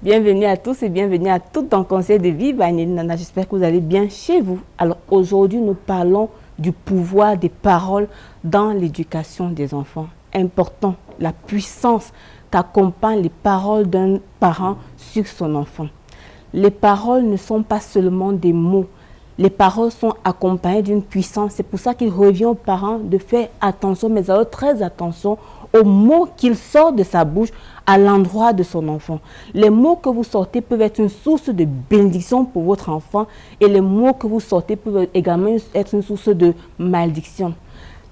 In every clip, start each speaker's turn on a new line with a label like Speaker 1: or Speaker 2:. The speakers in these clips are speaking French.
Speaker 1: Bienvenue à tous et bienvenue à toutes dans Conseil de vie. Nana, j'espère que vous allez bien chez vous. Alors aujourd'hui, nous parlons du pouvoir des paroles dans l'éducation des enfants. Important, la puissance qu'accompagnent les paroles d'un parent sur son enfant. Les paroles ne sont pas seulement des mots. Les paroles sont accompagnées d'une puissance. C'est pour ça qu'il revient aux parents de faire attention, mais alors très attention aux mots qu'il sort de sa bouche à l'endroit de son enfant. Les mots que vous sortez peuvent être une source de bénédiction pour votre enfant et les mots que vous sortez peuvent également être une source de malédiction.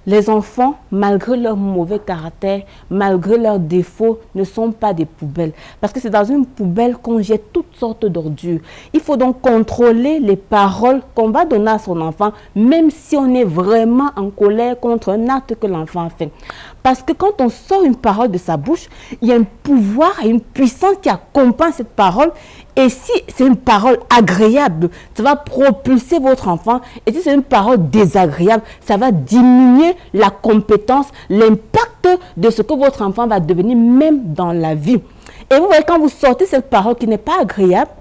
Speaker 1: Les enfants, malgré leur mauvais caractère, malgré leurs défauts, ne sont pas des poubelles. Parce que c'est dans une poubelle qu'on jette toutes sortes d'ordures. Il faut donc contrôler les paroles qu'on va donner à son enfant, même si on est vraiment en colère contre un acte que l'enfant a fait. Parce que quand on sort une parole de sa bouche, il y a un pouvoir et une puissance qui accompagne cette parole. Et si c'est une parole agréable, ça va propulser votre enfant. Et si c'est une parole désagréable, ça va diminuer la compétence, l'impact de ce que votre enfant va devenir même dans la vie. Et vous voyez, quand vous sortez cette parole qui n'est pas agréable,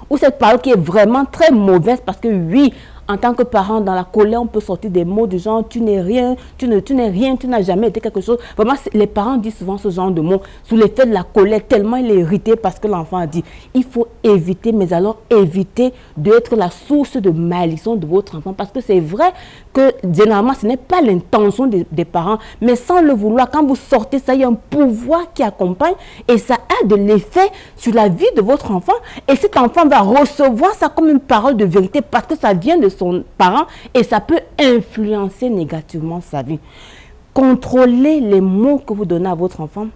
Speaker 1: ou cette parole qui est vraiment très mauvaise, parce que oui, en tant que parent, dans la colère, on peut sortir des mots du genre « tu n'es rien, tu n'es rien, tu n'as jamais été quelque chose ». Vraiment, les parents disent souvent ce genre de mots sous l'effet de la colère, tellement il est irrité parce que l'enfant a dit. Il faut éviter, mais alors éviter d'être la source de malédiction de votre enfant. Parce que c'est vrai que généralement, ce n'est pas l'intention des parents, mais sans le vouloir, quand vous sortez ça, il y a un pouvoir qui accompagne et ça a de l'effet sur la vie de votre enfant. Et cet enfant va recevoir ça comme une parole de vérité parce que ça vient de son parent et ça peut influencer négativement sa vie. Contrôlez les mots que vous donnez à votre enfant.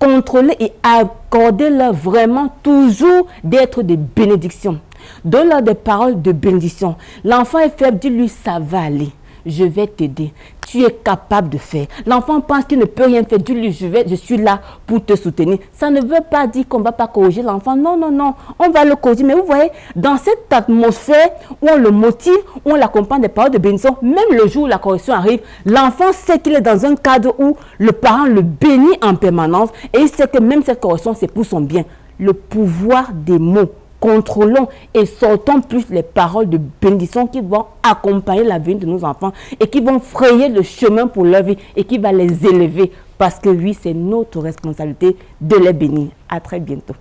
Speaker 1: Contrôlez et accordez-leur vraiment toujours d'être des bénédictions. Donnez-leur des paroles de bénédiction. L'enfant est faible, dis-lui ça va aller. Je vais t'aider. Tu es capable de faire. L'enfant pense qu'il ne peut rien faire. Dis-lui, je suis là pour te soutenir. Ça ne veut pas dire qu'on ne va pas corriger l'enfant. Non, non, non. On va le corriger. Mais vous voyez, dans cette atmosphère où on le motive, où on l'accompagne des paroles de bénédiction, même le jour où la correction arrive, l'enfant sait qu'il est dans un cadre où le parent le bénit en permanence et il sait que même cette correction, c'est pour son bien. Le pouvoir des mots. Contrôlons et sortons plus les paroles de bénédiction qui vont accompagner la vie de nos enfants et qui vont frayer le chemin pour leur vie et qui va les élever parce que oui, c'est notre responsabilité de les bénir. À très bientôt.